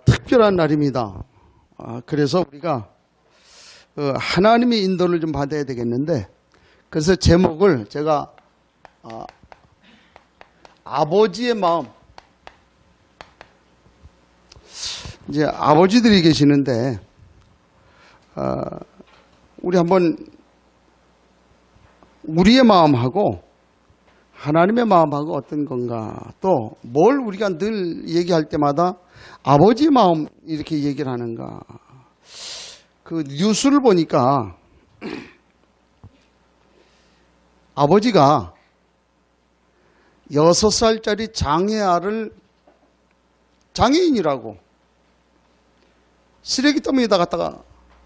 특별한 날입니다. 그래서 우리가 하나님의 인도를 좀 받아야 되겠는데, 그래서 제목을 제가 아버지의 마음. 이제 아버지들이 계시는데 우리 한번 우리의 마음하고 하나님의 마음하고 어떤 건가, 또 뭘 우리가 늘 얘기할 때마다 아버지의 마음 이렇게 얘기를 하는가. 그 뉴스를 보니까 아버지가 6살짜리 장애인이라고 쓰레기더미에다 갖다가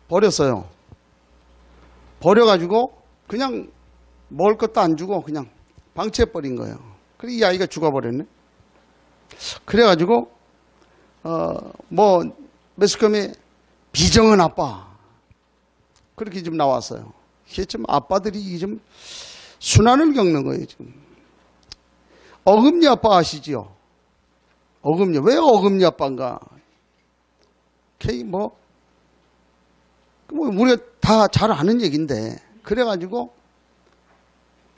버렸어요. 버려가지고 그냥 먹을 것도 안 주고 그냥 방치해버린 거예요. 그래서 이 아이가 죽어버렸네. 그래가지고 매스컴에 비정한 아빠 그렇게 좀 나왔어요. 이게 좀 아빠들이 좀 순환을 겪는 거예요 지금. 어금니 아빠 아시지요? 어금니. 왜 어금니 아빠인가? 우리가 다 잘 아는 얘기인데, 그래가지고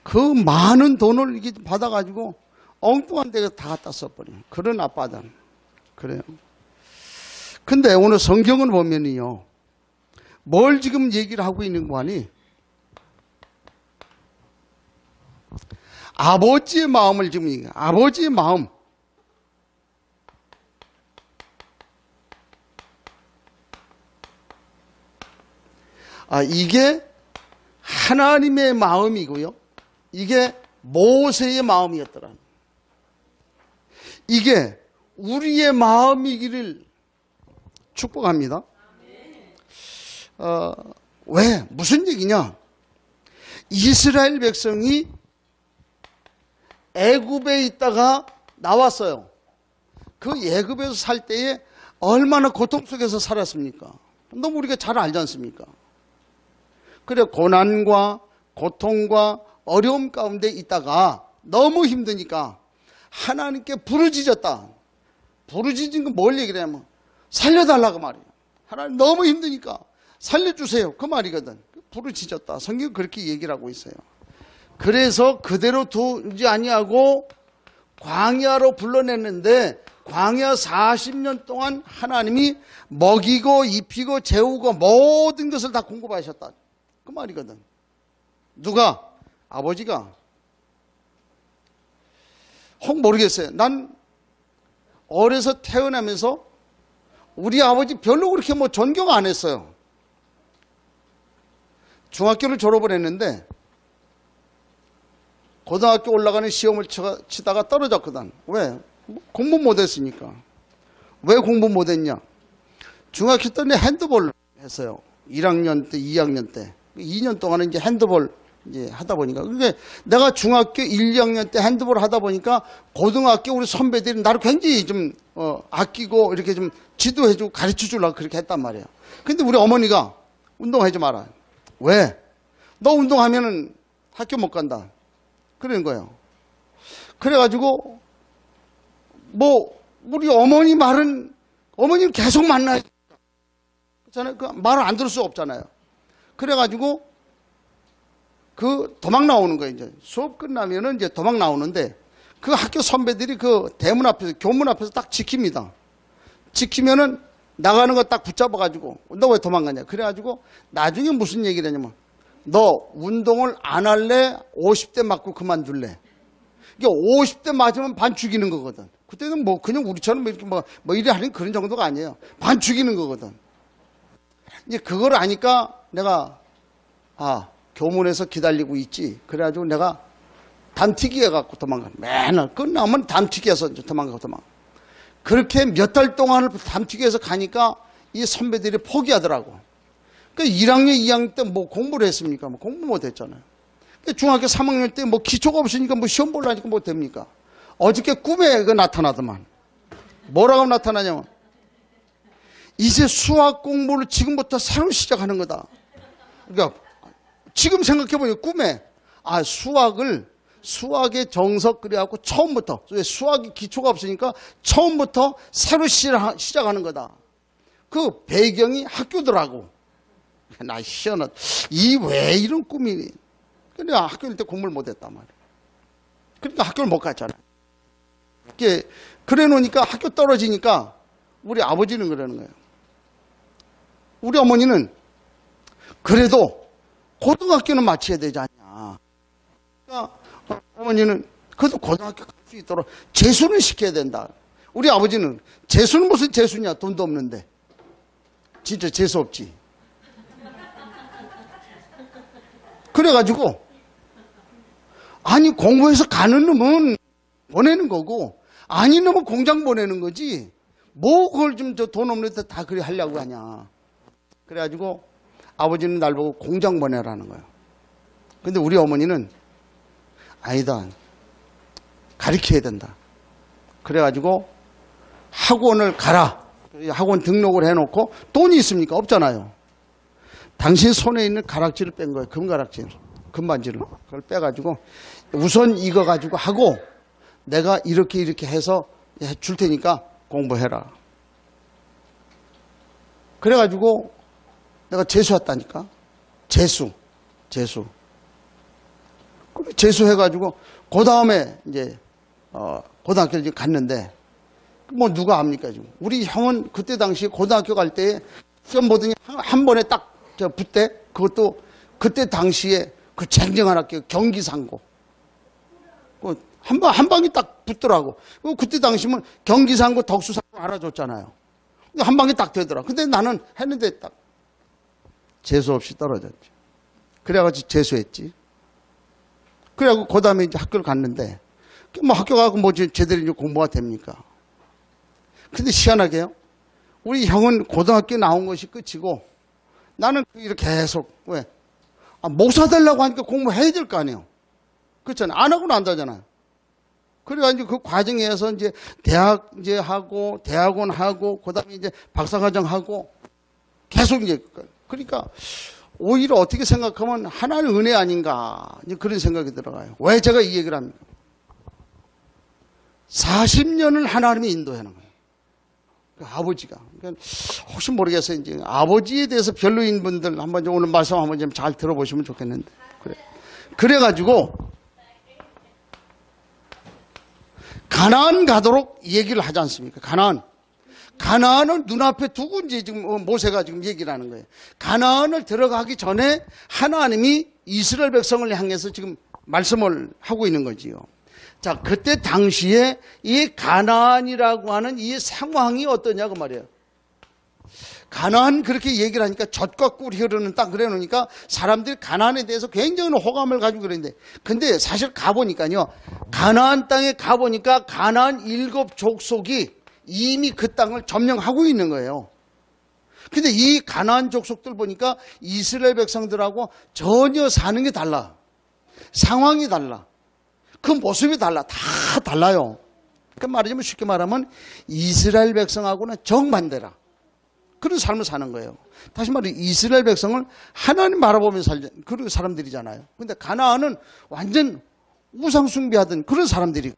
그 많은 돈을 이렇게 받아가지고 엉뚱한 데가 다 갖다 써버려요. 그런 아빠들. 그래요. 근데 오늘 성경을 보면요, 뭘 지금 얘기를 하고 있는 거 아니? 아버지의 마음을 지금 얘기해요. 아버지의 마음. 이게 하나님의 마음이고요. 이게 모세의 마음이었더라. 이게 우리의 마음이기를 축복합니다. 왜? 무슨 얘기냐? 이스라엘 백성이 애굽에 있다가 나왔어요. 그 애굽에서 살 때에 얼마나 고통 속에서 살았습니까? 너무 우리가 잘 알지 않습니까? 그래, 고난과 고통과 어려움 가운데 있다가 너무 힘드니까 하나님께 부르짖었다. 부르짖은 건 뭘 얘기를 하냐면 살려달라고 말이에요. 하나님 너무 힘드니까 살려주세요. 그 말이거든. 부르짖었다. 성경 그렇게 얘기를 하고 있어요. 그래서 그대로 두지 아니하고 광야로 불러냈는데, 광야 40년 동안 하나님이 먹이고 입히고 재우고 모든 것을 다 공급하셨다. 그 말이거든. 누가? 아버지가. 혹 모르겠어요. 난 어려서 태어나면서 우리 아버지 별로 그렇게 존경 안 했어요. 중학교를 졸업을 했는데 고등학교 올라가는 시험을 치다가 떨어졌거든. 왜? 공부 못했으니까. 왜 공부 못했냐? 중학교 때는 핸드볼 했어요. 1학년 때, 2학년 때. 2년 동안은 이제 핸드볼 이제 하다 보니까. 근데 내가 중학교 1, 2학년 때 핸드볼 하다 보니까 고등학교 우리 선배들이 나를 굉장히 좀 아끼고 이렇게 좀 지도해주고 가르쳐 주려고 그렇게 했단 말이에요. 근데 우리 어머니가 운동하지 마라. 왜? 너 운동하면은 학교 못 간다. 그러는 거예요. 그래가지고 우리 어머니 말은, 어머니는 계속 만나야 그렇잖아요. 그 말을 안 들을 수 없잖아요. 그래가지고 도망 나오는 거예요. 이제 수업 끝나면은 이제 도망 나오는데, 그 학교 선배들이 그 대문 앞에서, 교문 앞에서 딱 지킵니다. 지키면은 나가는 거 딱 붙잡아가지고 너 왜 도망가냐. 그래가지고 나중에 무슨 얘기를 하냐면, 너 운동을 안 할래? 50대 맞고 그만둘래? 이게 50대 맞으면 반 죽이는 거거든. 그때는 그냥 우리처럼 이렇게 이래 하는 그런 정도가 아니에요. 반 죽이는 거거든. 이제 그걸 아니까 내가 교문에서 기다리고 있지. 그래가지고 내가 담튀기 해갖고 도망가. 맨날 끝나면 담튀기해서 도망가고. 그렇게 몇 달 동안을 담튀기해서 가니까 이 선배들이 포기하더라고. 그러니까 1학년, 2학년 때 공부를 했습니까? 공부 못 했잖아요. 중학교 3학년 때 기초가 없으니까 시험 보려니까 뭐 됩니까? 어저께 꿈에 나타나더만. 뭐라고 나타나냐면, 이제 수학 공부를 지금부터 새로 시작하는 거다. 그러니까 지금 생각해보니 꿈에 수학을 수학의 정석 그래갖고 처음부터, 왜 수학이 기초가 없으니까 처음부터 새로 시작하는 거다. 그 배경이 학교더라고. 나 희한하다. 왜 이런 꿈이. 그러니까 학교 다닐 때 공부를 못했단 말이야. 그러니까 학교를 못 갔잖아. 그래 놓으니까 학교 떨어지니까 우리 아버지는 그러는 거예요. 우리 어머니는 그래도 고등학교는 마쳐야 되지 않냐. 그러니까 어머니는 그래도 고등학교 갈 수 있도록 재수는 시켜야 된다. 우리 아버지는 재수는 무슨 재수냐. 돈도 없는데. 진짜 재수 없지. 그래가지고 아니 공부해서 가는 놈은 보내는 거고 아닌 놈은 공장 보내는 거지. 뭐 그걸 좀 저 돈 없는데 다 그리 하려고 하냐. 그래가지고 아버지는 날 보고 공장 보내라는 거예요. 근데 우리 어머니는 아니다. 가르쳐야 된다. 그래가지고 학원을 가라. 학원 등록을 해놓고 돈이 있습니까? 없잖아요. 당신 손에 있는 가락지를 뺀 거예요. 금가락지, 금반지를. 그걸 빼가지고 우선 이거 가지고 하고 내가 이렇게 해서 줄 테니까 공부해라. 그래가지고 내가 재수했다니까. 재수. 재수해가지고 그 다음에 이제 고등학교를 지금 갔는데 뭐 누가 압니까 지금. 우리 형은 그때 당시 고등학교 갈 때 시험 보더니 한 번에 딱 저 붙대. 그것도 그때 당시에 그 쟁쟁한 학교 경기상고. 한 방이 딱 붙더라고. 그때 당시면 경기상고 덕수상고 알아줬잖아요. 한 방이 딱 되더라. 근데 나는 했는데 딱 재수 없이 떨어졌지. 그래가지고 재수했지. 그래갖고 그 다음에 이제 학교를 갔는데 뭐 학교 가고 뭐 제대로 이제 공부가 됩니까? 근데 희한하게요. 우리 형은 고등학교 나온 것이 끝이고 나는 이렇게 계속 왜? 목사 되려고 하니까 공부해야 될 거 아니에요. 그렇잖아요. 안 하고는 안 되잖아요. 그래가지고 그 과정에서 이제 대학 이제 하고 대학원 하고 그다음에 이제 박사과정 하고 계속 이제 그러니까 오히려 어떻게 생각하면 하나의 은혜 아닌가 이제 그런 생각이 들어가요. 왜 제가 이 얘기를 합니까? 40년을 하나님이 인도하는 거예요. 그 아버지가. 그러니까 혹시 모르겠어요. 이제 아버지에 대해서 별로인 분들 한번 오늘 말씀 한번 좀 잘 들어보시면 좋겠는데. 그래가지고 가나안 가도록 얘기를 하지 않습니까? 가나안은 눈앞에 두고 이제 지금 모세가 지금 얘기를 하는 거예요. 가나안을 들어가기 전에 하나님이 이스라엘 백성을 향해서 지금 말씀을 하고 있는 거지요. 자, 그때 당시에 이 가나안이라고 하는 이 상황이 어떠냐고 말이에요. 가나안 그렇게 얘기를 하니까 젖과 꿀이 흐르는 땅 그래 놓으니까 사람들이 가나안에 대해서 굉장히 호감을 가지고 그랬는데 근데 사실 가보니까요. 가나안 땅에 가보니까 가나안 7족속이 이미 그 땅을 점령하고 있는 거예요. 근데 이 가나안 족속들 보니까 이스라엘 백성들하고 전혀 사는 게 달라. 상황이 달라. 그 모습이 달라. 다 달라요. 그 말하자면 쉽게 말하면 이스라엘 백성하고는 정반대라. 그런 삶을 사는 거예요. 다시 말해 이스라엘 백성을 하나님 바라보면서 살는 그런 사람들이잖아요. 근데 가나안은 완전 우상 숭배하던 그런 사람들이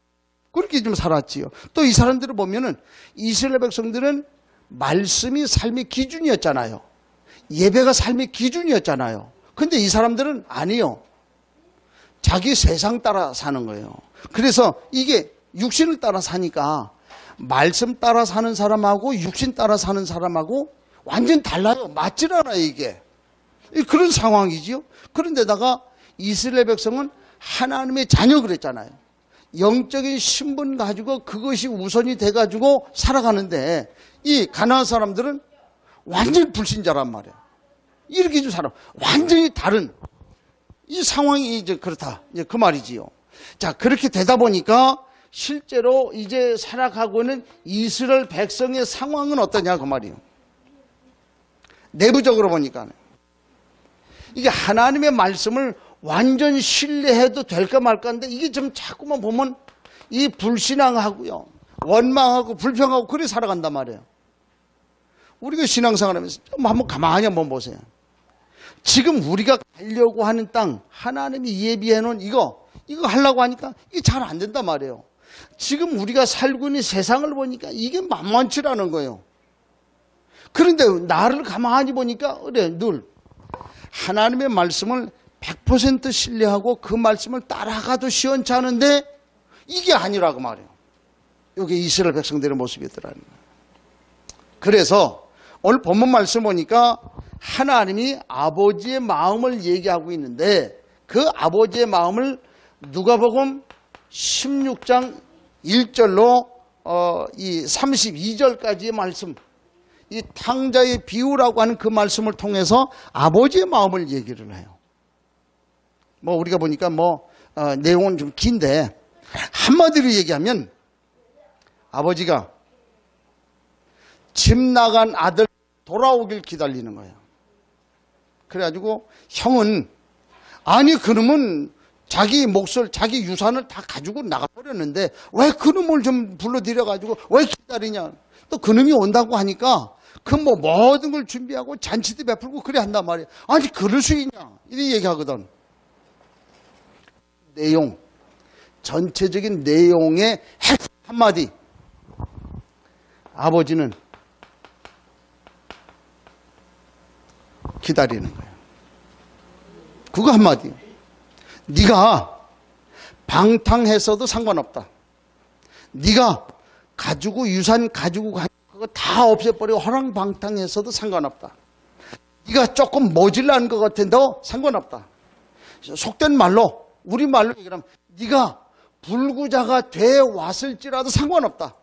그렇게 좀 살았지요. 또 이 사람들을 보면은 이스라엘 백성들은 말씀이 삶의 기준이었잖아요. 예배가 삶의 기준이었잖아요. 근데 이 사람들은 아니요. 자기 세상 따라 사는 거예요. 그래서 이게 육신을 따라 사니까 말씀 따라 사는 사람하고 육신 따라 사는 사람하고 완전 달라요. 맞질 않아요, 이게. 그런 상황이지요. 그런데다가 이스라엘 백성은 하나님의 자녀 그랬잖아요. 영적인 신분 가지고 그것이 우선이 돼가지고 살아가는데 이 가나안 사람들은 완전 불신자란 말이에요. 이렇게 좀 살아. 완전히 다른 이 상황이 이제 그렇다. 이제 그 말이지요. 자, 그렇게 되다 보니까 실제로 이제 살아가고 있는 이스라엘 백성의 상황은 어떠냐 그 말이에요. 내부적으로 보니까 이게 하나님의 말씀을 완전 신뢰해도 될까 말까인데 이게 좀 자꾸만 보면 이 불신앙하고요. 원망하고 불평하고 그래 살아간단 말이에요. 우리가 신앙생활 하면서 한번 가만히 한번 보세요. 지금 우리가 가려고 하는 땅 하나님이 예비해 놓은 이거 하려고 하니까 이게 잘 안 된단 말이에요. 지금 우리가 살고 있는 세상을 보니까 이게 만만치라는 거예요. 그런데 나를 가만히 보니까 그래, 늘 하나님의 말씀을 100% 신뢰하고 그 말씀을 따라가도 시원찮은데 이게 아니라고 말이에요. 이게 이스라엘 백성들의 모습이더라는 거예요. 그래서 오늘 본문 말씀 보니까 하나님이 아버지의 마음을 얘기하고 있는데 그 아버지의 마음을 누가복음 16장 1절로 이 32절까지의 말씀, 이 탕자의 비유라고 하는 그 말씀을 통해서 아버지의 마음을 얘기를 해요. 뭐 우리가 보니까 내용은 좀 긴데 한마디로 얘기하면 아버지가 집 나간 아들 돌아오길 기다리는 거예요. 그래가지고 형은 아니 그놈은 자기 몫을 자기 유산을 다 가지고 나가버렸는데 왜 그놈을 좀 불러들여가지고 왜 기다리냐. 또 그놈이 온다고 하니까 그 모든 걸 준비하고 잔치도 베풀고 그래 한단 말이에요. 아니 그럴 수 있냐 이렇게 얘기하거든. 내용, 전체적인 내용의 핵심 한마디. 아버지는 기다리는 거예요. 그거 한마디. 네가 방탕했어도 상관없다. 네가 가지고 유산 가지고 그거 다 없애버리고 허랑방탕했어도 상관없다. 네가 조금 모질란 것 같은데도 상관없다. 속된 말로 우리 말로 얘기하면 네가 불구자가 돼 왔을지라도 상관없다.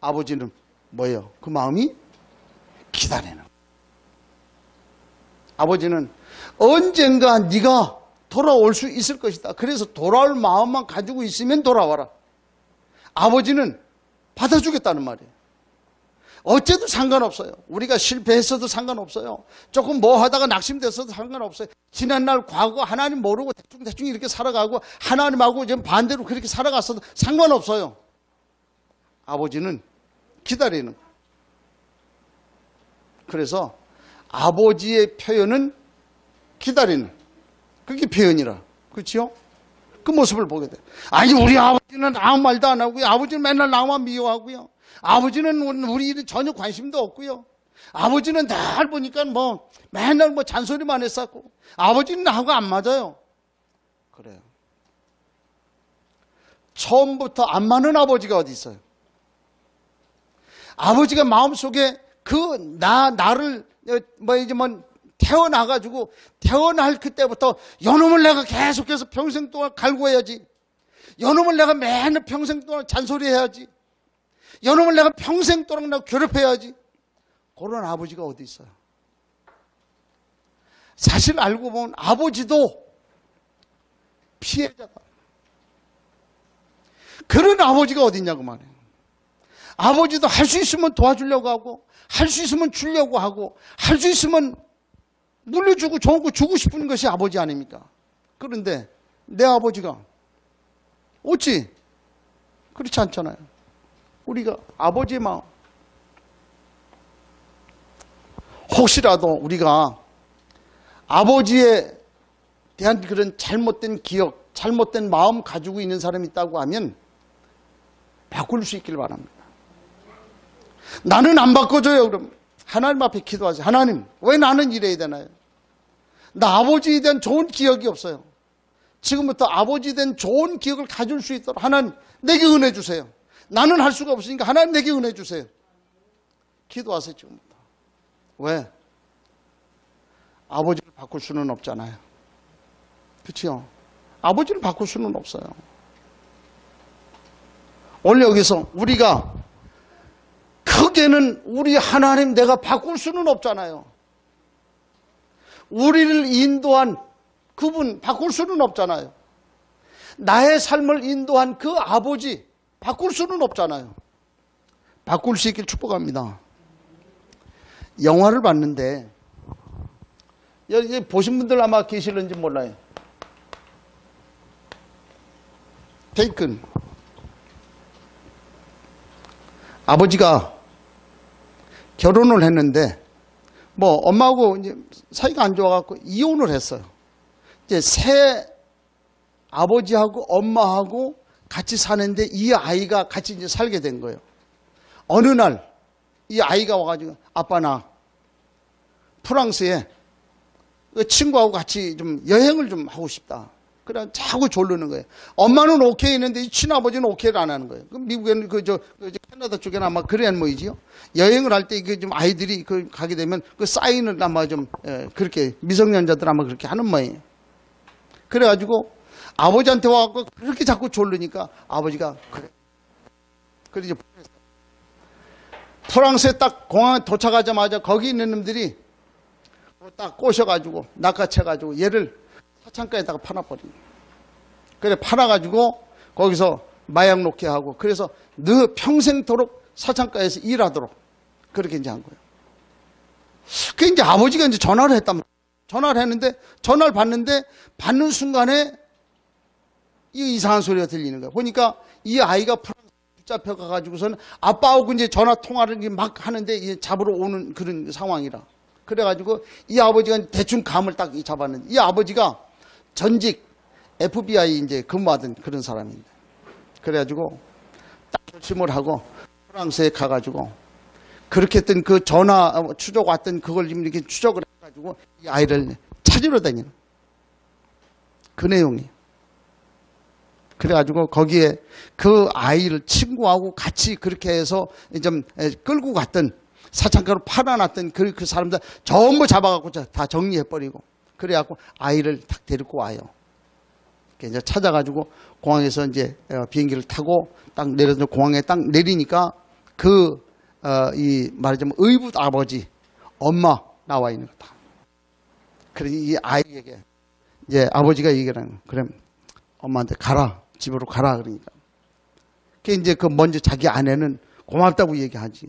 아버지는 뭐예요? 그 마음이 기다리는 거예요. 아버지는 언젠가 네가 돌아올 수 있을 것이다. 그래서 돌아올 마음만 가지고 있으면 돌아와라. 아버지는 받아주겠다는 말이에요. 어째도 상관없어요. 우리가 실패했어도 상관없어요. 조금 뭐 하다가 낙심됐어도 상관없어요. 지난날 과거 하나님 모르고 대충 이렇게 살아가고 하나님하고 좀 반대로 그렇게 살아갔어도 상관없어요. 아버지는 기다리는 거예요. 그래서 아버지의 표현은 기다리는, 그게 표현이라. 그렇죠? 그 모습을 보게 돼요. 아니 우리 아버지는 아무 말도 안 하고요. 아버지는 맨날 나만 미워하고요. 아버지는 우리 일에 전혀 관심도 없고요. 아버지는 날 보니까 맨날 잔소리만 했었고 아버지는 나하고 안 맞아요. 그래요. 처음부터 안 맞는 아버지가 어디 있어요? 아버지가 마음속에 나를 태어나가지고 태어날 그때부터 요놈을 내가 계속해서 평생 동안 갈구해야지. 요놈을 내가 맨날 평생 동안 잔소리해야지. 요놈을 내가 평생 동안 괴롭혀야지. 그런 아버지가 어디 있어요? 사실 알고 보면 아버지도 피해자다. 그런 아버지가 어디 있냐고 말해요. 아버지도 할 수 있으면 도와주려고 하고 할 수 있으면 주려고 하고 할 수 있으면 물려주고 좋은 거 주고 싶은 것이 아버지 아닙니까? 그런데 내 아버지가 어찌 그렇지 않잖아요. 우리가 아버지의 마음, 혹시라도 우리가 아버지에 대한 그런 잘못된 기억, 잘못된 마음 가지고 있는 사람이 있다고 하면 바꿀 수 있길 바랍니다. 나는 안 바꿔줘요. 그럼 하나님 앞에 기도하세요. 하나님, 왜 나는 이래야 되나요? 나 아버지에 대한 좋은 기억이 없어요. 지금부터 아버지에 대한 좋은 기억을 가질 수 있도록 하나님 내게 은혜 주세요. 나는 할 수가 없으니까 하나님 내게 은혜 주세요. 기도하세요. 지금부터. 왜? 아버지를 바꿀 수는 없잖아요. 그렇죠? 아버지를 바꿀 수는 없어요. 오늘 여기서 우리가 크게는 우리 하나님 내가 바꿀 수는 없잖아요. 우리를 인도한 그분 바꿀 수는 없잖아요. 나의 삶을 인도한 그 아버지 바꿀 수는 없잖아요. 바꿀 수 있길 축복합니다. 영화를 봤는데 여기 보신 분들 아마 계실는지 몰라요. 테이큰. 아버지가 결혼을 했는데 엄마하고 이제 사이가 안 좋아갖고 이혼을 했어요. 이제 새 아버지하고 엄마하고 같이 사는데 이 아이가 같이 이제 살게 된 거예요. 어느 날 이 아이가 와가지고 아빠 나 프랑스에 친구하고 같이 좀 여행을 좀 하고 싶다. 그래 자꾸 졸르는 거예요. 엄마는 오케이 했는데 이 친아버지는 오케이를 안 하는 거예요. 그럼 미국에는 캐나다 쪽에는 아마 그래야 모이지요. 여행을 할 때 이게 좀 아이들이 가게 되면 그 사인을 아마 좀 그렇게 미성년자들 아마 그렇게 하는 모양이에요. 그래가지고 아버지한테 와갖고 그렇게 자꾸 졸르니까 아버지가 그래. 그래 이제 프랑스에 딱 공항에 도착하자마자 거기 있는 놈들이 딱 꼬셔가지고 낚아채가지고 얘를 사창가에다가 파놔버린 거예요. 그래 파놔가지고 거기서 마약 놓게 하고 그래서 너 평생토록 사창가에서 일하도록 그렇게 이제 한 거예요. 그 이제 아버지가 이제 전화를 했단 말이에요. 전화를 했는데 전화를 받는데 받는 순간에 이 이상한 소리가 들리는 거예요. 보니까 이 아이가 프랑스 붙잡혀 가가지고서는 아빠하고 이제 전화 통화를 막 하는데 잡으러 오는 그런 상황이라. 그래가지고 이 아버지가 대충 감을 딱 잡았는데 이 아버지가 전직 FBI 이제 근무하던 그런 사람인데 그래가지고 딱 결심을 하고 프랑스에 가가지고 그렇게 했던 그 전화 추적 왔던 그걸 지금 이렇게 추적을 해가지고 이 아이를 찾으러 다니는 그 내용이. 그래가지고 거기에 그 아이를 친구하고 같이 그렇게 해서 좀 끌고 갔던 사창가로 팔아놨던 그 사람들 전부 잡아갖고 다 정리해버리고 그래갖고 아이를 딱 데리고 와요. 이제 찾아가지고 공항에서 이제 비행기를 타고 딱 내려서 공항에 딱 내리니까 이 말하자면 의붓 아버지, 엄마 나와 있는 거다. 그래서 이 아이에게 이제 아버지가 얘기를 하는 그럼 엄마한테 가라. 집으로 가라 그러니까. 이제 먼저 자기 아내는 고맙다고 얘기하지요.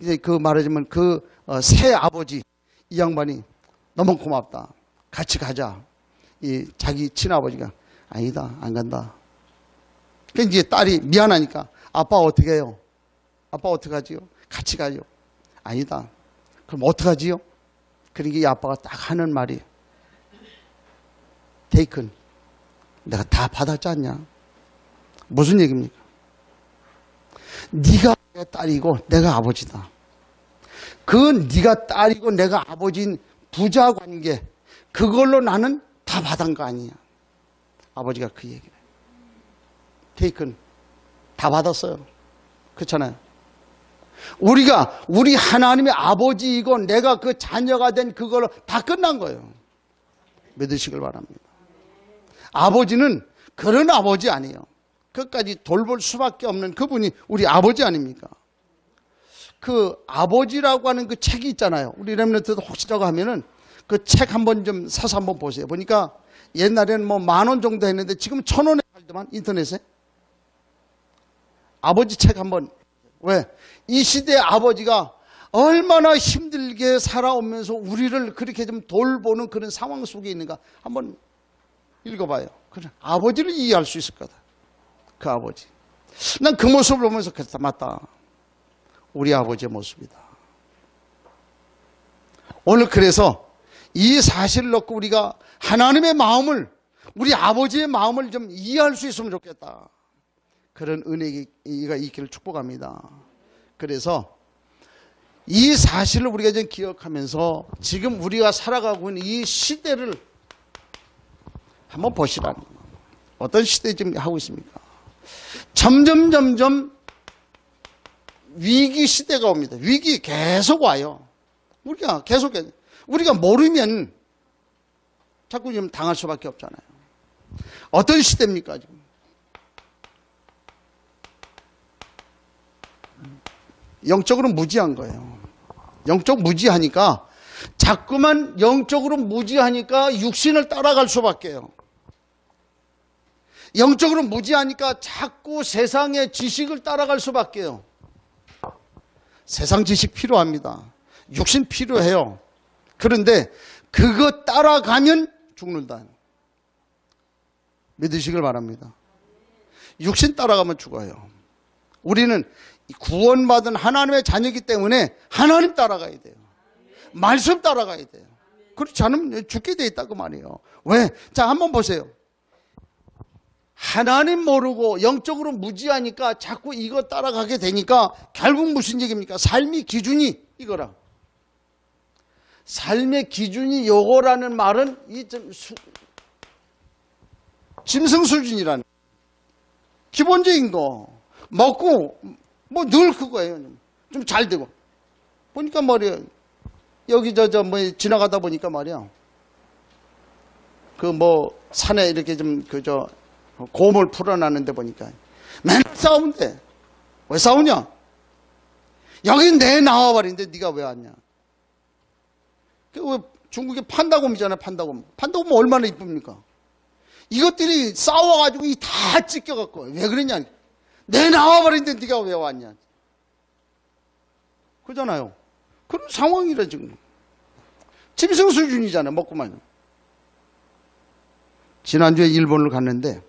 이제 말하자면 새 아버지 이 양반이 너무 고맙다. 같이 가자. 이 자기 친아버지가 아니다 안 간다. 이제 딸이 미안하니까 아빠 어떻게 해요? 아빠 어떻게 하지요? 같이 가요. 아니다. 그럼 어떻게 하지요? 그러니까 이 아빠가 딱 하는 말이 테이큰 내가 다 받았지 않냐? 무슨 얘기입니까? 네가 내 딸이고 내가 아버지다. 네가 딸이고 내가 아버지인 부자 관계 그걸로 나는 다 받은 거 아니야. 아버지가 그 얘기를 해요. 테이큰 다 받았어요. 그렇잖아요. 우리 하나님의 아버지이고 내가 그 자녀가 된 그걸로 다 끝난 거예요. 믿으시길 바랍니다. 아버지는 그런 아버지 아니에요. 끝까지 돌볼 수밖에 없는 그분이 우리 아버지 아닙니까? 그 아버지라고 하는 그 책이 있잖아요. 우리 렘넌트도 혹시라고 하면은 그 책 한번 좀 사서 한번 보세요. 보니까 옛날에는 뭐 10,000원 정도 했는데 지금 1,000원에 팔더만 인터넷에. 아버지 책 한번. 왜? 이 시대의 아버지가 얼마나 힘들게 살아오면서 우리를 그렇게 좀 돌보는 그런 상황 속에 있는가 한번 읽어봐요. 그래, 아버지를 이해할 수 있을 거다. 그 아버지. 난 그 모습을 보면서 그랬다. 맞다. 우리 아버지의 모습이다. 오늘 그래서 이 사실을 놓고 우리가 하나님의 마음을 우리 아버지의 마음을 좀 이해할 수 있으면 좋겠다. 그런 은혜가 있기를 축복합니다. 그래서 이 사실을 우리가 좀 기억하면서 지금 우리가 살아가고 있는 이 시대를 한번 보시라는 거예요. 어떤 시대 지금 하고 있습니까? 점점 위기 시대가 옵니다. 위기 계속 와요. 우리가 모르면 자꾸 지금 당할 수밖에 없잖아요. 어떤 시대입니까 지금? 영적으로 무지한 거예요. 영적 무지하니까 자꾸만 영적으로 무지하니까 육신을 따라갈 수밖에요. 영적으로 무지하니까 자꾸 세상의 지식을 따라갈 수밖에요. 세상 지식 필요합니다. 육신 필요해요. 그런데 그거 따라가면 죽는다. 믿으시길 바랍니다. 육신 따라가면 죽어요. 우리는 구원받은 하나님의 자녀이기 때문에 하나님 따라가야 돼요. 말씀 따라가야 돼요. 그렇지 않으면 죽게 돼 있다고 말이에요. 왜? 자, 한번 보세요. 하나님 모르고 영적으로 무지하니까 자꾸 이거 따라가게 되니까 결국 무슨 얘기입니까? 삶의 기준이 이거라. 삶의 기준이 요거라는 말은 짐승 수준이라는 기본적인 거 먹고 뭐 늘 그거예요. 좀 잘 되고 보니까 말이야 여기 뭐 지나가다 보니까 말이야 그 뭐 산에 이렇게 좀 곰을 풀어놨는데 보니까 맨날 싸운대. 왜 싸우냐? 여기 내 나와버린데 네가 왜 왔냐? 왜 중국에 판다곰이잖아. 판다곰 얼마나 이쁩니까? 이것들이 싸워가지고 다 찢겨갖고 왜 그랬냐? 내 나와버린데 네가 왜 왔냐? 그러잖아요. 그런 상황이라 지금. 짐승 수준이잖아요. 먹고만. 지난주에 일본을 갔는데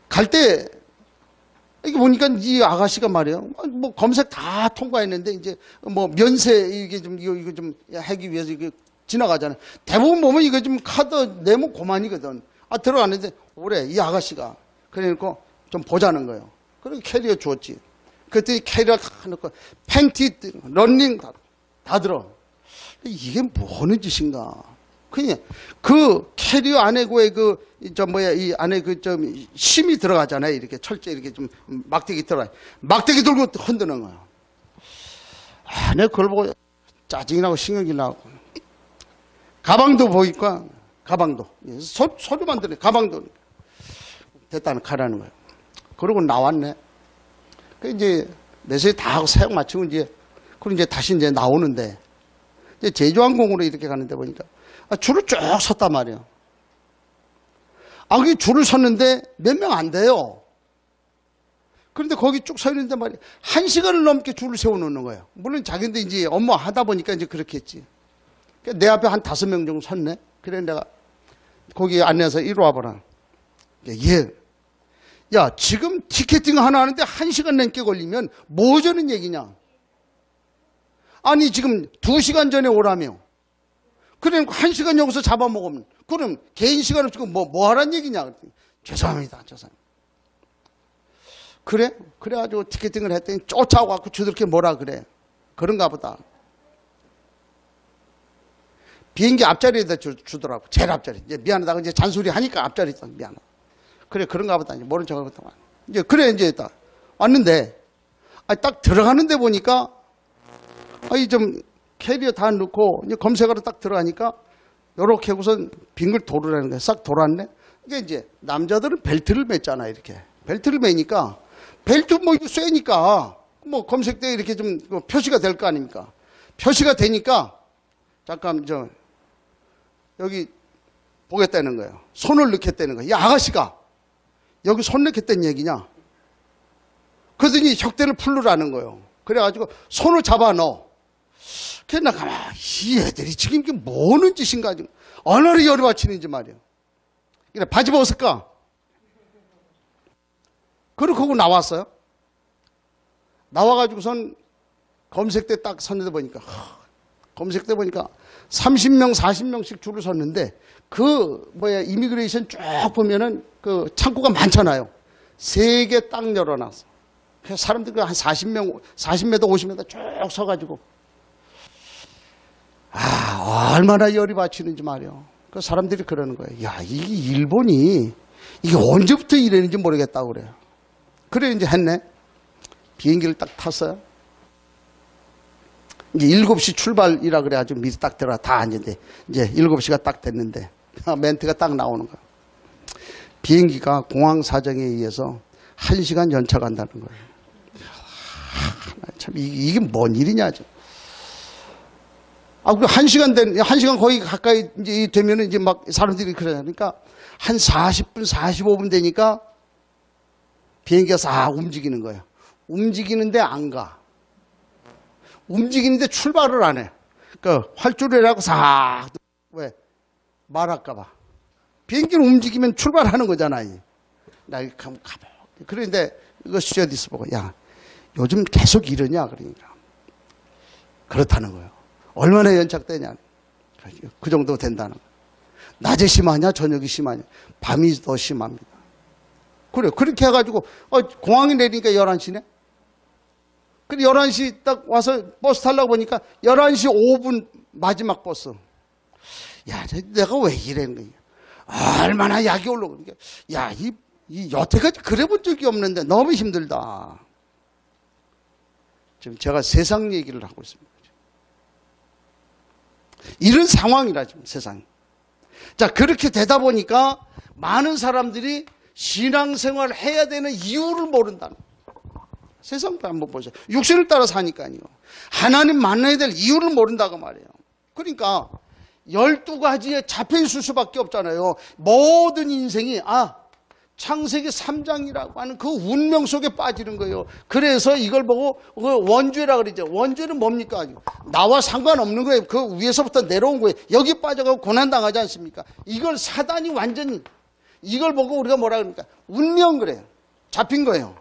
갈 때 이게 보니까 이 아가씨가 말이에요. 뭐 검색 다 통과했는데 이제 뭐 면세 이게 좀 이거 좀 하기 위해서 이게 지나가잖아요. 대부분 보면 이거 좀 카드 내면 고만이거든. 들어갔는데 오래 이 아가씨가 그러니까 좀 보자는 거예요. 그래서 캐리어 줬지. 그때 캐리어 다 넣고 팬티, 런닝 다 들어. 이게 뭐 하는 짓인가? 그냥 그 캐리어 안에 이 안에 심이 들어가잖아요. 이렇게 철제 이렇게 좀 막대기 들어가. 막대기 들고 흔드는 거야. 내가 그걸 보고 짜증이 나고 신경이 나고. 가방도 보니까 가방도 소리만 들려. 가방도 됐다는 가라는 거예요. 그러고 나왔네. 그 이제 매수에 다 하고 사용 마치고 그리고 이제 다시 나오는데 이제 제주항공으로 이렇게 가는데 보니까 줄을 쭉 섰단 말이에요. 그 줄을 섰는데 몇 명 안 돼요. 그런데 거기 쭉 서 있는데 말이에요. 1시간을 넘게 줄을 세워놓는 거예요. 물론 자기들 이제 업무 하다 보니까 이제 그렇게 했지. 내 앞에 한 5명 정도 섰네. 그래 내가 거기 안내해서 이리 와봐라. 야, 지금 티켓팅 하나 하는데 1시간 넘게 걸리면 뭐 저는 얘기냐? 아니, 지금 2시간 전에 오라며. 그래, 1시간 여기서 잡아먹으면, 그럼 개인 시간 없이 뭐 하란 얘기냐? 죄송합니다. 그래? 그래가지고 티켓팅을 했더니 쫓아와갖고 저렇게 뭐라 그래. 그런가 보다. 비행기 앞자리에다 주더라고. 제일 앞자리. 이제 미안하다고 이제 잔소리 하니까 앞자리 있다. 미안하다. 그래, 그런가 보다. 이제 모른 척 하고 있다. 이제 딱 왔는데, 딱 들어가는데 보니까, 좀 캐리어 다 넣고, 이제 검색하러 딱 들어가니까, 요렇게 하고선 빙글 돌으라는 거야. 싹 돌았네. 이게 이제 남자들은 벨트를 맸잖아, 이렇게. 벨트를 매니까, 벨트 뭐 이거 쇠니까, 뭐 검색대에 이렇게 좀 표시가 될 거 아닙니까? 표시가 되니까, 잠깐, 여기 보겠다는 거예요. 손을 넣겠다는 거예요. 이 아가씨가 여기 손 넣겠다는 얘기냐? 그러더니 혁대를 풀르라는 거예요. 그래가지고 손을 잡아 넣어. 그래서 나 가만, 이 애들이 지금 이게 뭐 하는 짓인가? 지금 얼마나 열이 받치는지 말이에요. 그래, 바지 벗을까? 그러고 나왔어요. 나와가지고선 검색대 딱 섰는데 보니까, 검색대 보니까 30명, 40명씩 줄을 섰는데, 이미그레이션 쭉 보면은 그 창구가 많잖아요. 3개 딱 열어놨어. 그래서 사람들이 한 40명, 40m, 50m 쭉 서가지고, 얼마나 열이 받치는지 말이요. 그 사람들이 그러는 거예요. 야, 이게 일본이, 이게 언제부터 이랬는지 모르겠다고 그래요. 그래, 이제 했네. 비행기를 딱 탔어요. 이제 7시 출발이라 그래가지고 미리 딱 들어가 다 앉는데, 이제 7시가 딱 됐는데, 멘트가 딱 나오는 거야. 비행기가 공항 사정에 의해서 1시간 연착한다는 거예요. 참, 이게 뭔 일이냐, 지금. 그 1시간 거의 가까이 이제 되면은 이제 막 사람들이 그러니까 한 40분, 45분 되니까 비행기가 싹 움직이는 거예요. 움직이는데 안 가. 움직이는데 출발을 안 해. 활주로를 하고 싹, 왜? 말할까봐. 비행기는 움직이면 출발하는 거잖아요. 나 가봐. 그런데 이거 스튜어디스 보고, 야, 요즘 계속 이러냐? 그러니까. 그렇다는 거예요. 얼마나 연착되냐? 그 정도 된다는 거예요. 낮에 심하냐 저녁이 심하냐? 밤이 더 심합니다. 그래 그렇게 해가지고 공항에 내리니까 11시네. 그래 11시 딱 와서 버스 타려고 보니까 11시 5분 마지막 버스. 야 내가 왜 이래는 거야. 얼마나 약이 올라오니까 야 이 여태까지 그래 본 적이 없는데 너무 힘들다. 지금 제가 세상 얘기를 하고 있습니다. 이런 상황이라 지금 세상이. 자 그렇게 되다 보니까 많은 사람들이 신앙생활을 해야 되는 이유를 모른다는 거예요. 세상도 한번 보세요. 육신을 따라 사니까요. 하나님 만나야 될 이유를 모른다고 말이에요. 그러니까 12가지에 잡혀있을 수밖에 없잖아요. 모든 인생이 창세기 3장이라고 하는 그 운명 속에 빠지는 거예요. 그래서 이걸 보고 원죄라 그러죠. 원죄는 뭡니까? 나와 상관없는 거예요. 그 위에서부터 내려온 거예요. 여기 빠져가고 고난당하지 않습니까? 이걸 사단이 완전히 이걸 보고 우리가 뭐라 그럽니까? 운명 그래요. 잡힌 거예요.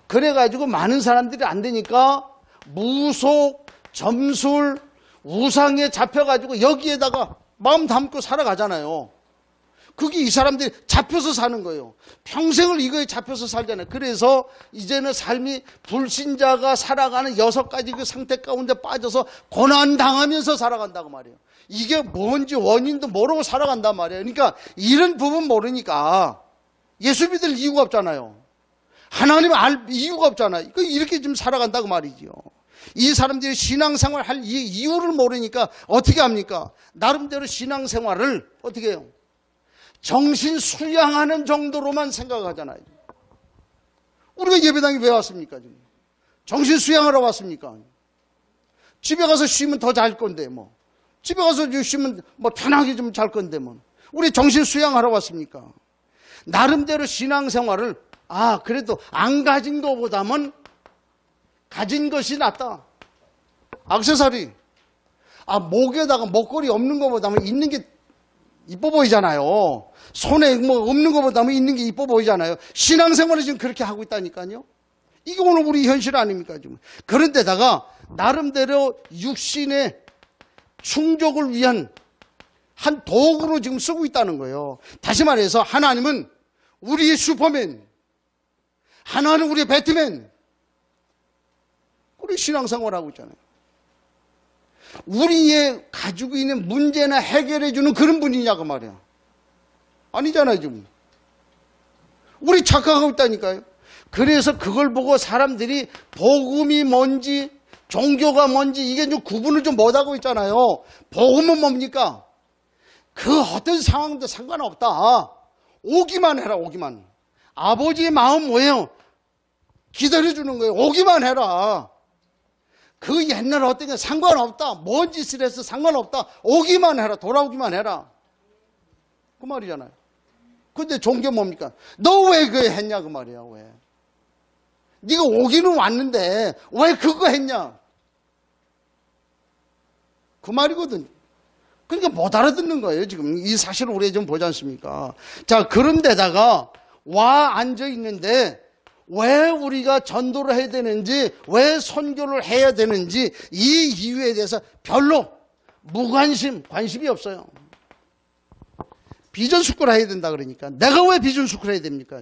그래가지고 많은 사람들이 안 되니까 무속, 점술, 우상에 잡혀가지고 여기에다가 마음 담고 살아가잖아요. 그게 이 사람들이 잡혀서 사는 거예요. 평생을 이거에 잡혀서 살잖아요. 그래서 이제는 삶이 불신자가 살아가는 6가지 그 상태 가운데 빠져서 고난당하면서 살아간다고 말이에요. 이게 뭔지 원인도 모르고 살아간단 말이에요. 그러니까 이런 부분 모르니까 예수 믿을 이유가 없잖아요. 하나님 알 이유가 없잖아요. 이렇게 좀 살아간다고 말이지요. 이 사람들이 신앙생활 할 이유를 모르니까 어떻게 합니까? 나름대로 신앙생활을 어떻게 해요? 정신 수양하는 정도로만 생각하잖아요. 우리가 예배당에 왜 왔습니까? 지금? 정신 수양하러 왔습니까? 집에 가서 쉬면 더 잘 건데 뭐. 집에 가서 쉬면 뭐 편하게 좀 잘 건데 뭐. 우리 정신 수양하러 왔습니까? 나름대로 신앙생활을 그래도 안 가진 것보다는 가진 것이 낫다. 액세서리. 목에다가 목걸이 없는 것보다는 있는 게 이뻐 보이잖아요. 손에 뭐 없는 것보다는 있는 게 이뻐 보이잖아요. 신앙생활을 지금 그렇게 하고 있다니까요. 이게 오늘 우리 현실 아닙니까? 지금. 그런데다가 나름대로 육신의 충족을 위한 한 도구로 지금 쓰고 있다는 거예요. 다시 말해서 하나님은 우리의 슈퍼맨, 하나는 우리의 배트맨. 우리 신앙생활하고 있잖아요. 우리의 가지고 있는 문제나 해결해 주는 그런 분이냐고 말이야. 아니잖아요 지금. 우리 착각하고 있다니까요. 그래서 그걸 보고 사람들이 복음이 뭔지 종교가 뭔지 이게 좀 구분을 좀 못하고 있잖아요. 복음은 뭡니까? 그 어떤 상황도 상관없다. 오기만 해라. 오기만. 아버지의 마음 뭐예요? 기다려주는 거예요. 오기만 해라. 그 옛날 어떤 게 상관없다. 뭔 짓을 해서 상관없다. 오기만 해라. 돌아오기만 해라. 그 말이잖아요. 근데 종교 뭡니까? 너 왜 그거 했냐 그 말이야. 왜? 네가 오기는 왔는데 왜 그거 했냐? 그 말이거든. 그러니까 못 알아듣는 거예요. 지금 이 사실을 우리가 좀 보지 않습니까? 자, 그런데다가 와 앉아 있는데 왜 우리가 전도를 해야 되는지, 왜 선교를 해야 되는지 이 이유에 대해서 별로 관심이 없어요. 비전 스쿨 해야 된다 그러니까 내가 왜 비전 스쿨 해야 됩니까?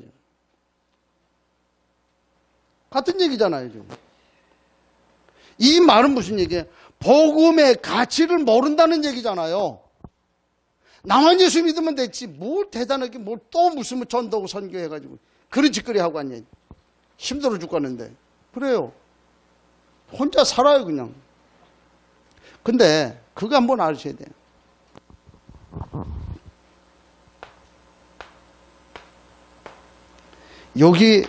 같은 얘기잖아요. 지금. 이 말은 무슨 얘기예요? 복음의 가치를 모른다는 얘기잖아요. 나만 예수 믿으면 됐지 뭘 대단하게 뭘 또 무슨 전도하고 선교해가지고 그런 짓거리 하고 왔냐. 힘들어 죽겠는데. 그래요. 혼자 살아요 그냥. 근데 그거 한번 아셔야 돼요. 여기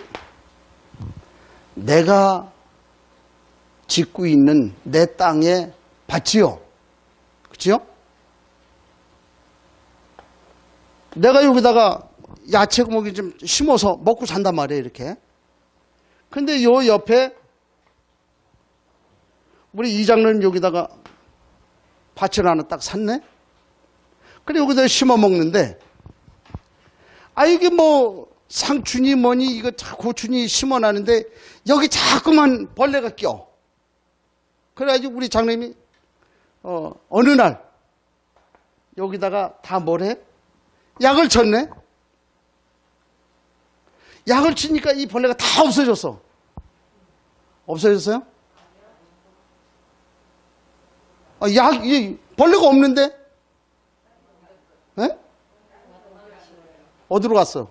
내가 짓고 있는 내 땅의 밭이요. 그렇죠? 내가 여기다가 야채 고목이 좀 심어서 먹고 산단 말이에요. 이렇게. 근데 요 옆에 우리 이장로는 여기다가 밭을 하나 딱 샀네. 그래 여기다 심어 먹는데 이게 뭐 상추니 뭐니 이거 고추니 심어놨는데 여기 자꾸만 벌레가 껴. 그래가지고 우리 장로님이 어느 날 여기다가 다 뭘 해? 약을 쳤네? 약을 치니까 이 벌레가 다 없어졌어. 없어졌어요? 벌레가 없는데? 네? 어디로 갔어?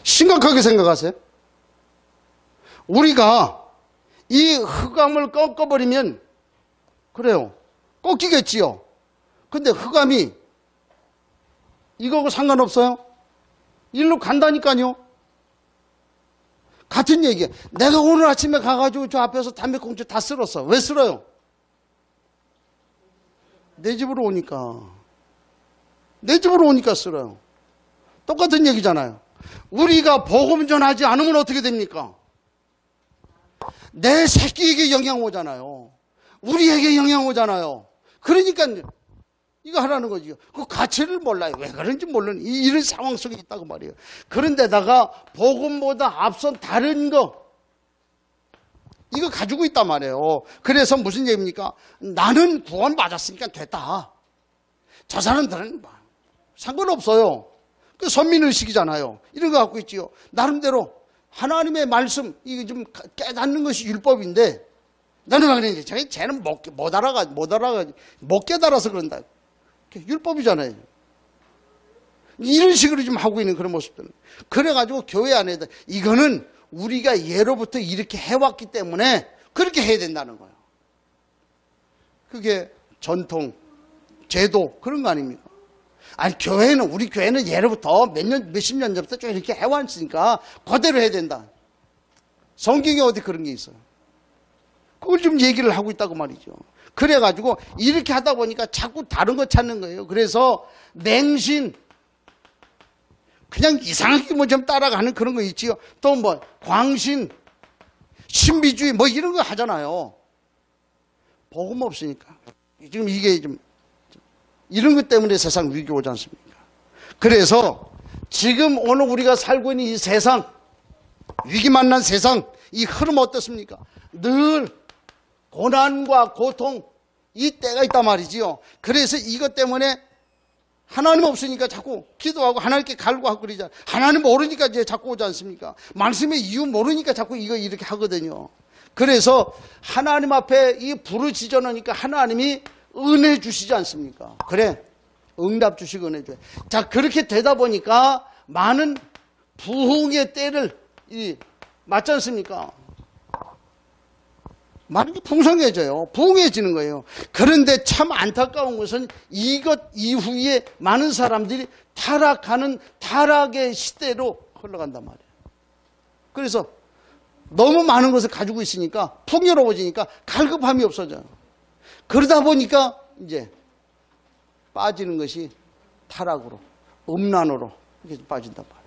심각하게 생각하세요. 우리가 이 흑암을 꺾어버리면 그래요. 꺾이겠지요. 근데 흑암이 이거하고 상관없어요? 일로 간다니까요. 같은 얘기야. 내가 오늘 아침에 가가지고 저 앞에서 담배꽁초 다 쓸었어. 왜 쓸어요? 내 집으로 오니까. 내 집으로 오니까 쓸어요. 똑같은 얘기잖아요. 우리가 복음 전하지 않으면 어떻게 됩니까? 내 새끼에게 영향 오잖아요. 우리에게 영향 오잖아요. 그러니까 이거 하라는 거죠. 그 가치를 몰라요. 왜 그런지 모르는 이런 상황 속에 있다고 말이에요. 그런데다가 복음보다 앞선 다른 거 이거 가지고 있단 말이에요. 그래서 무슨 얘기입니까? 나는 구원 받았으니까 됐다. 저 사람들은 상관없어요. 그 선민의식이잖아요. 이런 거 갖고 있지요. 나름대로 하나님의 말씀 이거 좀 깨닫는 것이 율법인데 나는 왜 그러는지 쟤는 못 알아가 못 깨달아서 그런다. 율법이잖아요. 이런 식으로 좀 하고 있는 그런 모습들. 그래가지고 교회 안에다 이거는 우리가 예로부터 이렇게 해왔기 때문에 그렇게 해야 된다는 거예요. 그게 전통, 제도 그런 거 아닙니까? 아니 우리 교회는 예로부터 몇십 년 전부터 쭉 이렇게 해왔으니까 그대로 해야 된다. 성경에 어디 그런 게 있어요? 그걸 좀 얘기를 하고 있다고 말이죠. 그래가지고 이렇게 하다 보니까 자꾸 다른 거 찾는 거예요. 그래서 맹신 그냥 이상하게 뭐 좀 따라가는 그런 거 있지요. 또 뭐 광신 신비주의 뭐 이런 거 하잖아요. 복음 없으니까 지금 이게 좀 이런 것 때문에 세상 위기 오지 않습니까? 그래서 지금 오늘 우리가 살고 있는 이 세상 위기 만난 세상 이 흐름 어떻습니까? 늘 고난과 고통 이 때가 있단 말이지요. 그래서 이것 때문에 하나님 없으니까 자꾸 기도하고 하나님께 갈구하고 그러잖아요. 하나님 모르니까 이제 자꾸 오지 않습니까? 말씀의 이유 모르니까 자꾸 이거 이렇게 하거든요. 그래서 하나님 앞에 이 부르짖어놓으니까 하나님이 은혜 주시지 않습니까? 그래 응답 주시고 은혜 줘요. 자 그렇게 되다 보니까 많은 부흥의 때를 맞지 않습니까? 많은 게 풍성해져요. 부흥해지는 거예요. 그런데 참 안타까운 것은 이것 이후에 많은 사람들이 타락하는 타락의 시대로 흘러간단 말이에요. 그래서 너무 많은 것을 가지고 있으니까 풍요로워지니까 갈급함이 없어져요. 그러다 보니까 이제 빠지는 것이 타락으로, 음란으로 이렇게 빠진단 말이에요.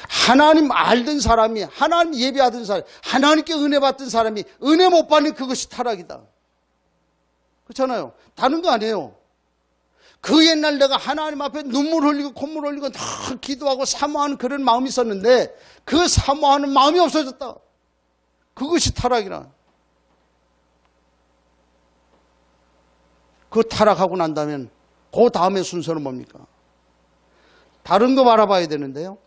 하나님 알던 사람이, 하나님 예배하던 사람, 하나님께 은혜 받던 사람이 은혜 못 받는 그것이 타락이다. 그렇잖아요. 다른 거 아니에요. 그 옛날 내가 하나님 앞에 눈물 흘리고 콧물 흘리고 다 기도하고 사모하는 그런 마음이 있었는데 그 사모하는 마음이 없어졌다. 그것이 타락이라. 그 타락하고 난다면 그 다음에 순서는 뭡니까? 다른 거 바라봐야 되는데요.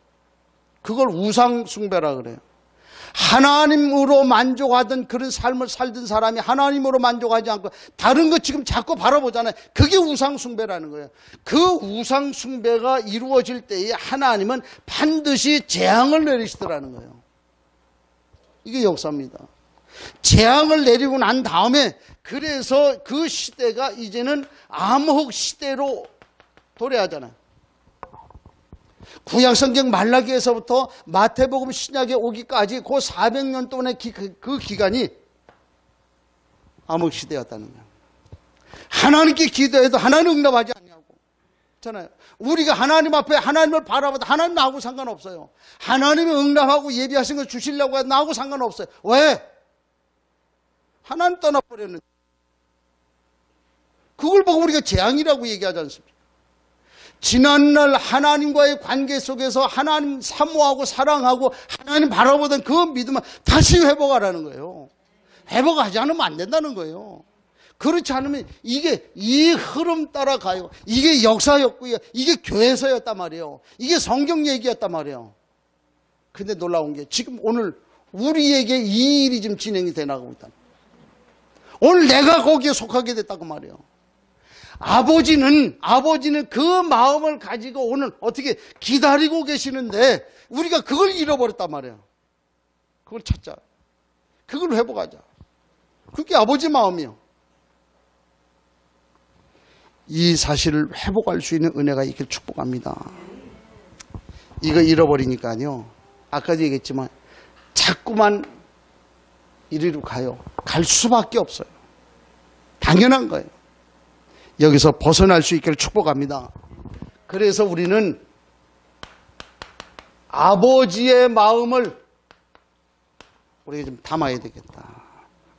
그걸 우상숭배라 그래요. 하나님으로 만족하던 그런 삶을 살던 사람이 하나님으로 만족하지 않고 다른 것 지금 자꾸 바라보잖아요. 그게 우상숭배라는 거예요. 그 우상숭배가 이루어질 때에 하나님은 반드시 재앙을 내리시더라는 거예요. 이게 역사입니다. 재앙을 내리고 난 다음에 그래서 그 시대가 이제는 암흑 시대로 도래하잖아요. 구약성경 말라기에서부터 마태복음 신약에 오기까지 그 400년 동안의 그 기간이 암흑시대였다는 거예요. 하나님께 기도해도 하나님 응답하지 않냐고. 그렇잖아요. 우리가 하나님 앞에 하나님을 바라봐도 하나님 나하고 상관없어요. 하나님이 응답하고 예비하신 걸 주시려고 해도 나하고 상관없어요. 왜? 하나님 떠나버렸는데. 그걸 보고 우리가 재앙이라고 얘기하지 않습니까? 지난날 하나님과의 관계 속에서 하나님 사모하고 사랑하고 하나님 바라보던 그 믿음을 다시 회복하라는 거예요. 회복하지 않으면 안 된다는 거예요. 그렇지 않으면 이게 이 흐름 따라가요. 이게 역사였고요. 이게 교회서였단 말이에요. 이게 성경 얘기였단 말이에요. 근데 놀라운 게 지금 오늘 우리에게 이 일이 지금 진행이 돼 나가고 있다. 오늘 내가 거기에 속하게 됐다고 말이에요. 아버지는 그 마음을 가지고 오늘 어떻게 기다리고 계시는데 우리가 그걸 잃어버렸단 말이에요. 그걸 찾자. 그걸 회복하자. 그게 아버지 마음이에요. 이 사실을 회복할 수 있는 은혜가 있길 축복합니다. 이거 잃어버리니까요. 아까도 얘기했지만 자꾸만 이리로 가요. 갈 수밖에 없어요. 당연한 거예요. 여기서 벗어날 수 있기를 축복합니다. 그래서 우리는 아버지의 마음을 우리가 좀 담아야 되겠다.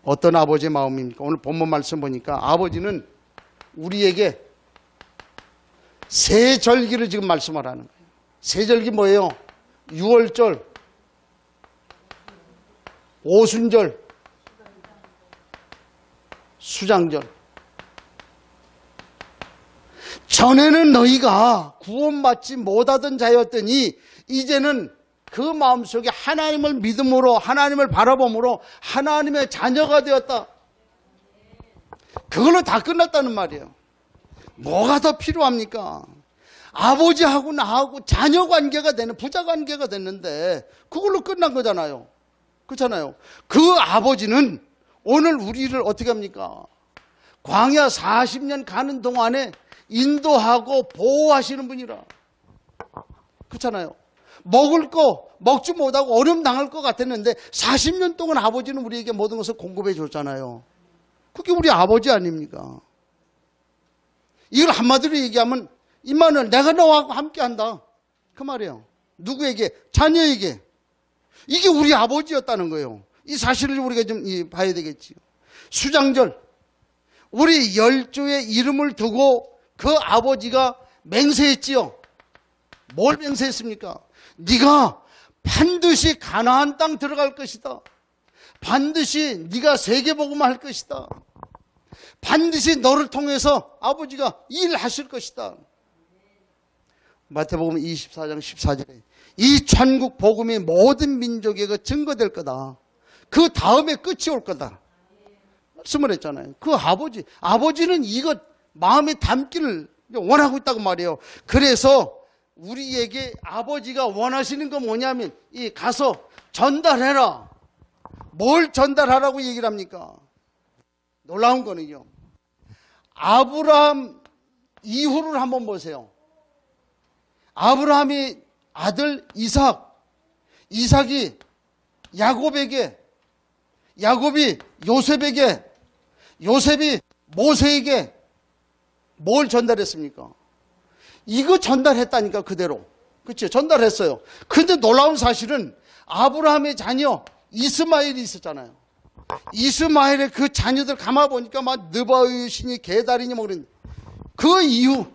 어떤 아버지의 마음입니까? 오늘 본문 말씀 보니까 아버지는 우리에게 세 절기를 지금 말씀하라는 거예요. 세 절기 뭐예요? 유월절, 오순절, 수장절. 전에는 너희가 구원받지 못하던 자였더니 이제는 그 마음속에 하나님을 믿음으로 하나님을 바라봄으로 하나님의 자녀가 되었다. 그걸로 다 끝났다는 말이에요. 뭐가 더 필요합니까? 아버지하고 나하고 자녀 관계가 되는 부자 관계가 됐는데 그걸로 끝난 거잖아요. 그렇잖아요. 그 아버지는 오늘 우리를 어떻게 합니까? 광야 40년 가는 동안에 인도하고 보호하시는 분이라. 그렇잖아요. 먹을 거 먹지 못하고 어려움 당할 것 같았는데 40년 동안 아버지는 우리에게 모든 것을 공급해 줬잖아요. 그게 우리 아버지 아닙니까? 이걸 한마디로 얘기하면 임마누엘 내가 너와 함께 한다. 그 말이에요. 누구에게? 자녀에게. 이게 우리 아버지였다는 거예요. 이 사실을 우리가 좀 봐야 되겠지요. 수장절. 우리 열조의 이름을 두고 그 아버지가 맹세했지요. 뭘 맹세했습니까? 네가 반드시 가나안 땅 들어갈 것이다. 반드시 네가 세계복음을 할 것이다. 반드시 너를 통해서 아버지가 일하실 것이다. 마태복음 24장 14절에 이 천국 복음이 모든 민족에게 증거될 거다. 그 다음에 끝이 올 거다. 말씀을 했잖아요. 그 아버지는 이것 마음에 담기를 원하고 있다고 말이에요. 그래서 우리에게 아버지가 원하시는 건 뭐냐면 이 가서 전달해라. 뭘 전달하라고 얘기를 합니까? 놀라운 거는요. 아브라함 이후를 한번 보세요. 아브라함이 아들 이삭이 야곱에게, 야곱이 요셉에게, 요셉이 모세에게 뭘 전달했습니까? 이거 전달했다니까 그대로. 그렇죠? 전달했어요. 근데 놀라운 사실은 아브라함의 자녀 이스마엘이 있었잖아요. 이스마엘의 그 자녀들 가만 보니까 막 느바의 신이 게달이니 뭐 그런 그 이유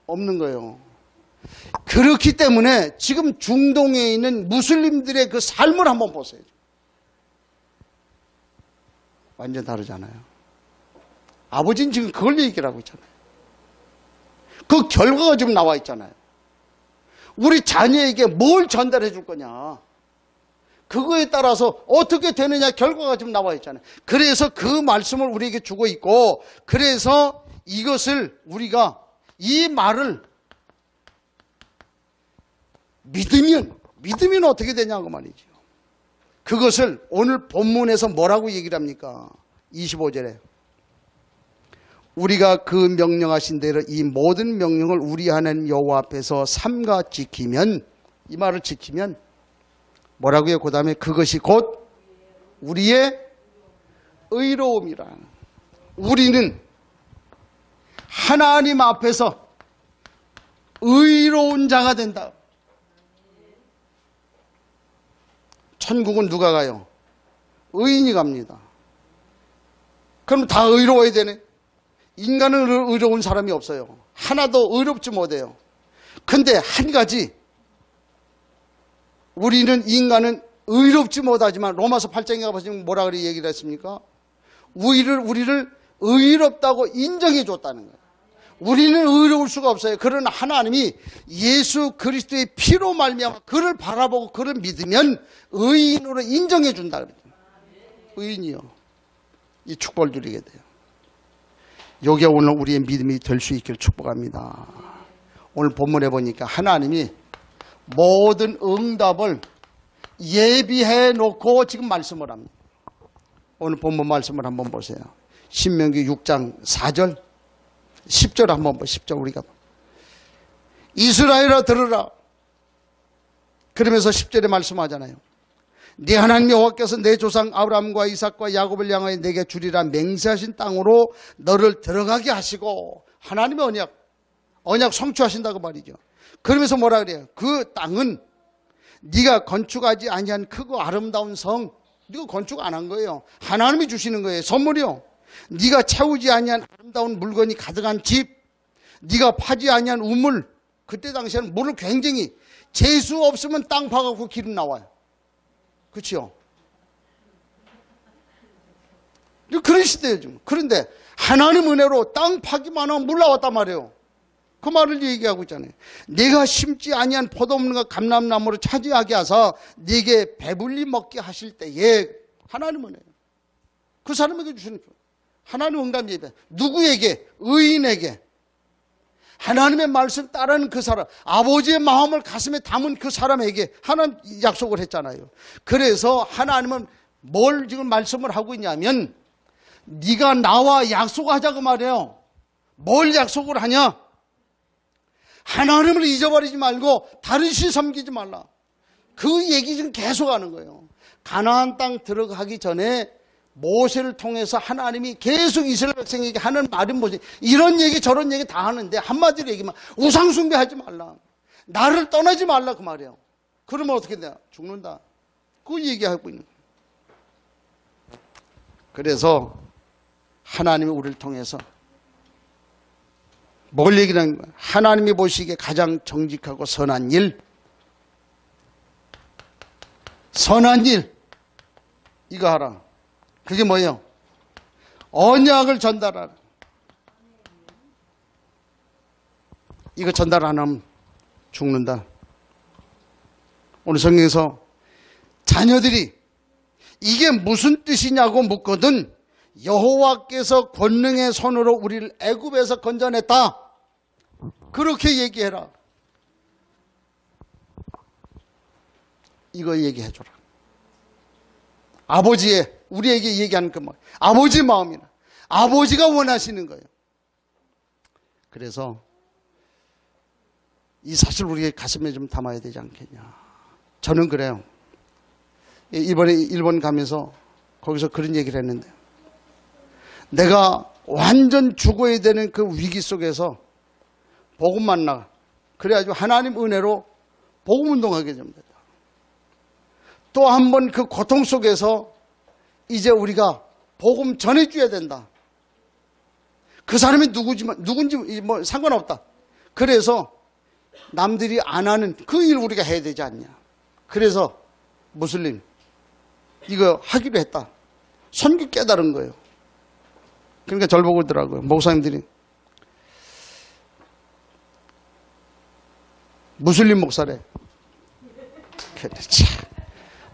없는 거예요. 그렇기 때문에 지금 중동에 있는 무슬림들의 그 삶을 한번 보세요. 완전 다르잖아요. 아버지는 지금 그걸 얘기를 하고 있잖아요. 그 결과가 지금 나와 있잖아요. 우리 자녀에게 뭘 전달해 줄 거냐. 그거에 따라서 어떻게 되느냐 결과가 지금 나와 있잖아요. 그래서 그 말씀을 우리에게 주고 있고, 그래서 이것을 우리가 이 말을 믿으면 어떻게 되냐고 말이죠. 그것을 오늘 본문에서 뭐라고 얘기를 합니까? 25절에 우리가 그 명령하신 대로 이 모든 명령을 우리 하나님 여호와 앞에서 삼가 지키면, 이 말을 지키면 뭐라고요? 그 다음에 그것이 곧 우리의 의로움이라. 우리는 하나님 앞에서 의로운 자가 된다. 천국은 누가 가요? 의인이 갑니다. 그럼 다 의로워야 되네. 인간은 의로운 사람이 없어요. 하나도 의롭지 못해요. 근데 한 가지, 우리는 인간은 의롭지 못하지만 로마서 8장에 가보시면 뭐라 그래 얘기를 했습니까? 우리를 의롭다고 인정해 줬다는 거예요. 우리는 의로울 수가 없어요. 그러나 하나님이 예수 그리스도의 피로 말미암아 그를 바라보고 그를 믿으면 의인으로 인정해 준다 그랬죠. 의인이요. 이 축복을 누리게 돼요. 요게 오늘 우리의 믿음이 될 수 있기를 축복합니다. 오늘 본문에 보니까 하나님이 모든 응답을 예비해 놓고 지금 말씀을 합니다. 오늘 본문 말씀을 한번 보세요. 신명기 6장 4절 10절 한번 보세요. 10절 우리가 이스라엘아 들으라. 그러면서 10절에 말씀하잖아요. 네 하나님 여호와께서 내 조상 아브라함과 이삭과 야곱을 향하여 내게 주리라 맹세하신 땅으로 너를 들어가게 하시고 하나님의 언약 성취하신다고 말이죠. 그러면서 뭐라 그래요? 그 땅은 네가 건축하지 아니한 크고 아름다운 성, 네가 건축 안 한 거예요. 하나님이 주시는 거예요. 선물이요. 네가 채우지 아니한 아름다운 물건이 가득한 집, 네가 파지 아니한 우물. 그때 당시에는 물을 굉장히 재수 없으면 땅 파갖고 기름 나와요. 그렇죠? 그런 시대예요 지금. 그런데 하나님 은혜로 땅 파기만 하면 물 나왔단 말이에요. 그 말을 얘기하고 있잖아요. 내가 심지 아니한 포도나무가 감람나무를 차지하게 하사 네게 배불리 먹게 하실 때에 하나님 은혜예요. 그 사람에게 주시는 하나님 응답 예배. 누구에게? 의인에게. 하나님의 말씀 따르는 그 사람, 아버지의 마음을 가슴에 담은 그 사람에게 하나님 약속을 했잖아요. 그래서 하나님은 뭘 지금 말씀을 하고 있냐면 네가 나와 약속하자고 말해요. 뭘 약속을 하냐? 하나님을 잊어버리지 말고 다른 신 섬기지 말라. 그 얘기 지금 계속 하는 거예요. 가나안 땅 들어가기 전에 모세를 통해서 하나님이 계속 이스라엘 백성에게 하는 말은 뭐지? 이런 얘기 저런 얘기 다 하는데 한마디로 얘기하면 우상 숭배하지 말라. 나를 떠나지 말라 그 말이에요. 그러면 어떻게 돼요? 죽는다. 그 얘기하고 있는 거예요. 그래서 하나님이 우리를 통해서 뭘 얘기하는 거예요? 하나님이 보시기에 가장 정직하고 선한 일, 이거 하라. 그게 뭐예요? 언약을 전달하라. 이거 전달 안 하면 죽는다. 오늘 성경에서 자녀들이 이게 무슨 뜻이냐고 묻거든 여호와께서 권능의 손으로 우리를 애굽에서 건져냈다. 그렇게 얘기해라. 이거 얘기해줘라. 아버지의 우리에게 얘기하는 그 말, 아버지 마음이나 아버지가 원하시는 거예요. 그래서 이 사실 우리의 가슴에 좀 담아야 되지 않겠냐. 저는 그래요. 이번에 일본 가면서 거기서 그런 얘기를 했는데 내가 완전 죽어야 되는 그 위기 속에서 복음 만나 그래가지고 하나님 은혜로 복음 운동하게 됩니다. 또 한 번 그 고통 속에서 이제 우리가 복음 전해줘야 된다. 그 사람이 누군지 뭐 상관없다. 그래서 남들이 안 하는 그 일 우리가 해야 되지 않냐. 그래서 무슬림 이거 하기로 했다. 선교 깨달은 거예요. 그러니까 절 보고 있더라고요. 목사님들이 무슬림 목사래.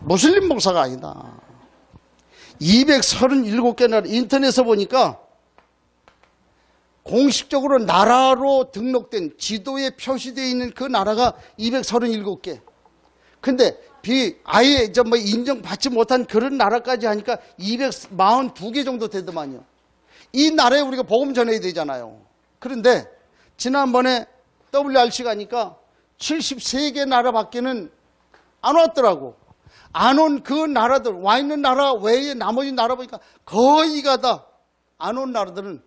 무슬림 목사가 아니다. 237개 나라 인터넷에 보니까 공식적으로 나라로 등록된 지도에 표시되어 있는 그 나라가 237개. 근데 아예 뭐 인정받지 못한 그런 나라까지 하니까 242개 정도 되더만요. 이 나라에 우리가 복음 전해야 되잖아요. 그런데 지난번에 WRC 가니까 73개 나라밖에는 안 왔더라고. 안 온 그 나라들, 와 있는 나라 외에 나머지 나라 보니까 거의가 다 안 온 나라들은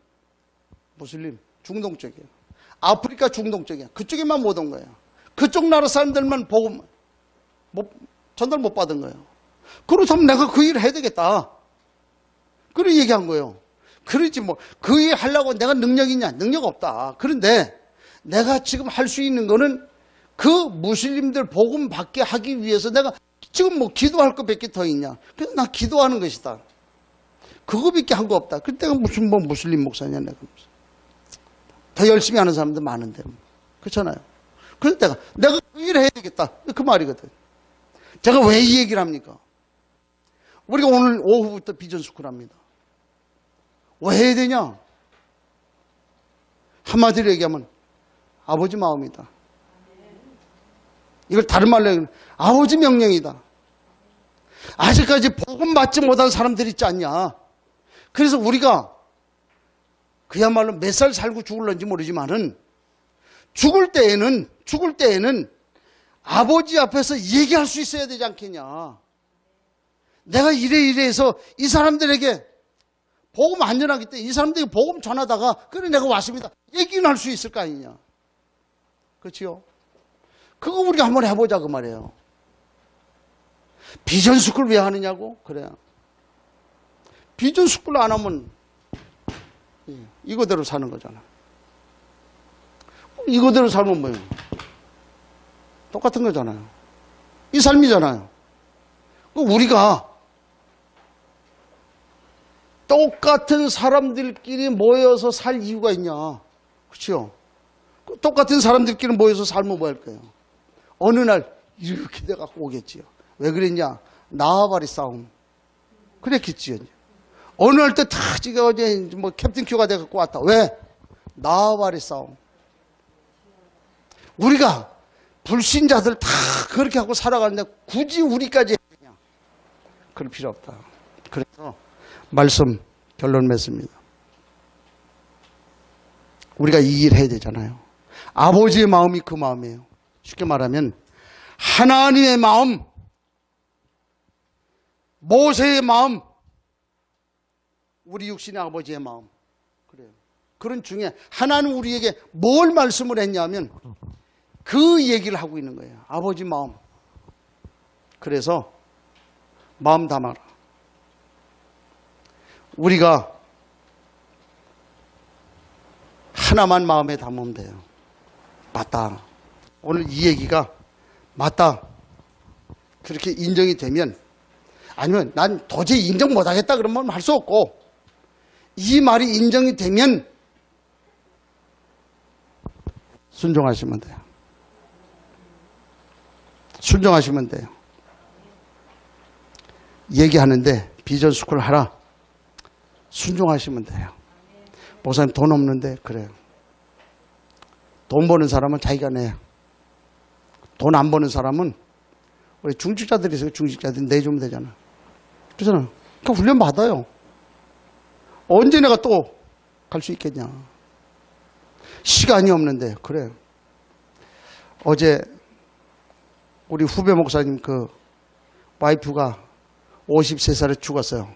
무슬림, 중동 쪽이에요. 아프리카 중동 쪽이야. 그쪽에만 못 온 거예요. 그쪽 나라 사람들만 복음 전달 못 받은 거예요. 그렇다면 내가 그 일을 해야 되겠다. 그런 얘기한 거예요. 그러지 뭐 그 일 하려고 내가 능력 있냐? 능력 없다. 그런데 내가 지금 할 수 있는 거는 그 무슬림들 복음 받게 하기 위해서 내가 지금 뭐 기도할 것밖에 더 있냐? 그래서 나 기도하는 것이다. 그거밖에 한 거 없다. 그때가 무슨 뭐 무슬림 목사냐 내가. 더 열심히 하는 사람들 많은데. 그렇잖아요. 그래서 내가 그 일을 해야 되겠다. 그 말이거든. 제가 왜 이 얘기를 합니까? 우리가 오늘 오후부터 비전스쿨 합니다. 왜 해야 되냐? 한마디로 얘기하면 아버지 마음이다. 이걸 다른 말로 얘기하면 아버지 명령이다. 아직까지 복음 받지 못한 사람들이 있지 않냐. 그래서 우리가 그야말로 몇 살 살고 죽을런지 모르지만은 죽을 때에는 아버지 앞에서 얘기할 수 있어야 되지 않겠냐. 내가 이래 해서 이 사람들에게 복음 안전하기 때문에 이 사람들에게 복음 전하다가 그래 내가 왔습니다. 얘기는 할 수 있을 거 아니냐. 그렇지요? 그거 우리가 한번 해보자 그 말이에요. 비전스쿨 왜 하느냐고? 그래요. 비전스쿨 안 하면 이거대로 사는 거잖아. 이거대로 살면 뭐예요? 똑같은 거잖아요. 이 삶이잖아요. 우리가 똑같은 사람들끼리 모여서 살 이유가 있냐? 그렇죠? 똑같은 사람들끼리 모여서 살면 뭐 할 거예요? 어느 날 이렇게 돼갖고 오겠지요. 왜 그랬냐? 나와바리 싸움. 그랬겠지요. 어느 날 때 다 지가 어제 뭐 캡틴 큐가 돼갖고 왔다. 왜? 나와바리 싸움. 우리가 불신자들 다 그렇게 하고 살아가는데 굳이 우리까지 해야 그럴 필요 없다. 그래서 말씀 결론 맺습니다. 우리가 이 일 해야 되잖아요. 아버지의 마음이 그 마음이에요. 쉽게 말하면 하나님의 마음, 모세의 마음, 우리 육신의 아버지의 마음. 그래요. 그런 중에 하나는 우리에게 뭘 말씀을 했냐면 그 얘기를 하고 있는 거예요. 아버지 마음. 그래서 마음 담아라. 우리가 하나만 마음에 담으면 돼요. 맞다. 오늘 이 얘기가 맞다. 그렇게 인정이 되면, 아니면 난 도저히 인정 못하겠다 그러면 할 수 없고, 이 말이 인정이 되면 순종하시면 돼요. 순종하시면 돼요. 얘기하는데 비전스쿨 하라. 순종하시면 돼요. 목사님 돈 없는데 그래요. 돈 버는 사람은 자기가 내요. 돈 안 버는 사람은 우리 중직자들이 있어요. 중직자들이 내주면 되잖아. 그렇잖아. 그러니까 훈련 받아요. 언제 내가 또 갈 수 있겠냐. 시간이 없는데 그래요. 어제 우리 후배 목사님 그 와이프가 53살에 죽었어요.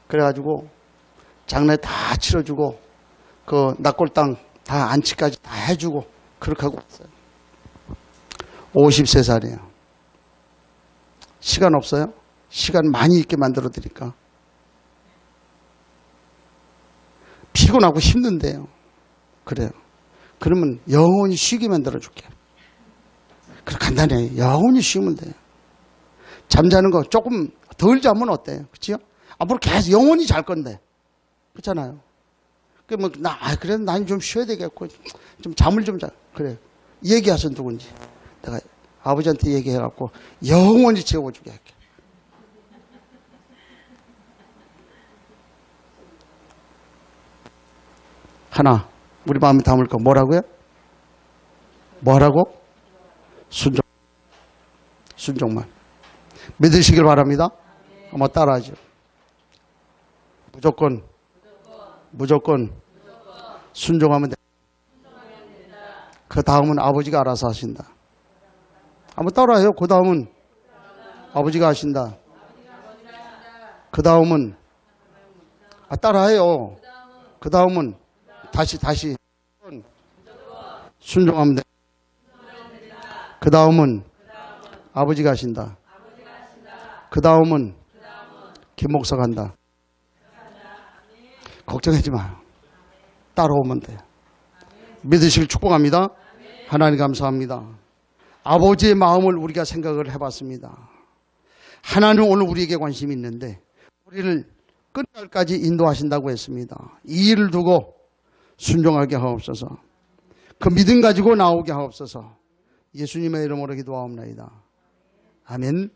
그래가지고 장례 다 치러주고 그 낙골당 다 안치까지 다 해주고 그렇게 하고 왔어요. 53살이에요. 시간 없어요? 시간 많이 있게 만들어 드릴까? 피곤하고 힘든데요. 그래요. 그러면 영원히 쉬게 만들어 줄게. 그렇게 간단해. 영원히 쉬면 돼요. 잠자는 거 조금 덜 자면 어때요? 그치요? 앞으로 계속 영원히 잘 건데. 그렇잖아요. 그래도 난 좀 쉬어야 되겠고, 좀 잠을 좀 자. 그래. 얘기하선 누군지. 내가 아버지한테 얘기해갖고, 영원히 채워주게 할게. 하나, 우리 마음에 담을 거 뭐라고요? 뭐라고? 순종. 순종만. 믿으시길 바랍니다. 한번 따라하죠. 무조건 순종하면 돼. 그 다음은 아버지가 알아서 하신다. 한번 따라해요. 그 다음은 아버지가 하신다. 그 다음은 따라해요. 그 다음은 다시 순종하면 돼. 그 다음은 아버지가 하신다. 그 다음은 김 목사가 한다. 걱정하지 마요. 따라오면 돼요. 믿으시길 축복합니다. 하나님 감사합니다. 아버지의 마음을 우리가 생각을 해봤습니다. 하나님 오늘 우리에게 관심이 있는데 우리를 끝날까지 인도하신다고 했습니다. 이 일을 두고 순종하게 하옵소서. 그 믿음 가지고 나오게 하옵소서. 예수님의 이름으로 기도하옵나이다. 아멘.